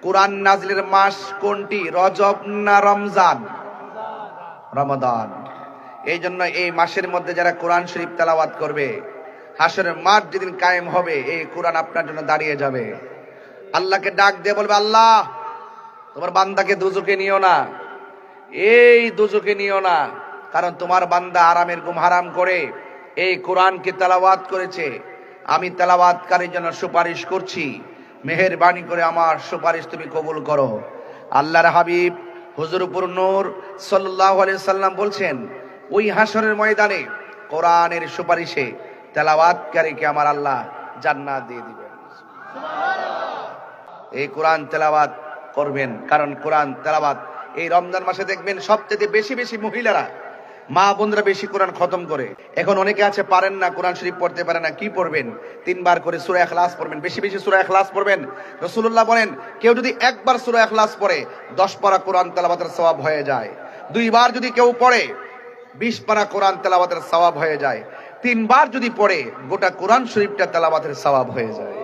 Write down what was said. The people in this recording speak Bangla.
কোরআন নাজিলের মাস কোনটি? রজব না রমজান? রমাদান। এই জন্য এই মাসের মধ্যে যারা কোরআন শরীফ তেলাওয়াত করবে, হাসরের মাঠ যেদিন কায়েম হবে এই কোরআন আপনার জন্য দাঁড়িয়ে যাবে। আল্লাহকে ডাক দিয়ে বলবে, আল্লাহ তোমার বান্দাকে দুজকে নিও না, এই দুজকে নিও না, কারণ তোমার বান্দা আরামের ঘুম হারাম করে এই কোরআনকে তেলাওয়াত করেছে। আমি তেলাওয়াতকারীর জন্য সুপারিশ করছি, মেহেরবানি করে আমার সুপারিশ তুমি কবুল করো। আল্লাহর হাবিব হুজুরপুর নূর সাল্লাল্লাহু আলাইহি সাল্লাম বলছেন, ওই হাসরের ময়দানে কোরআনের সুপারিশে তেলাওয়াতকারীকে আমার আল্লাহ জান্নাত দিয়ে দিবেন। এই কোরআন তেলাওয়াত করবেন, কারণ কোরআন তেলাওয়াত এই রমজান মাসে দেখবেন সবচেয়ে বেশি বেশি মহিলারা, মা বোনরা বেশি কোরআন খতম করে। এখন অনেকে আছে পারেন না, কোরআন শরীফ পড়তে পারে না, কি পড়বেন? 3 বার করে সূরা ইখলাস পড়বেন, বেশি বেশি সূরা ইখলাস পড়বেন। রাসূলুল্লাহ বলেন, কেউ যদি একবার সূরা ইখলাস পড়ে 10 পারা কোরআন তেলাওয়াতের সওয়াব হয়ে যায়। 2 বার যদি কেউ পড়ে 20 পারা কোরআন তেলাওয়াতের সওয়াব হয়ে যায়। 3 বার যদি পড়ে গোটা কোরআন শরীফটা তেলাওয়াতের সওয়াব হয়ে যায়।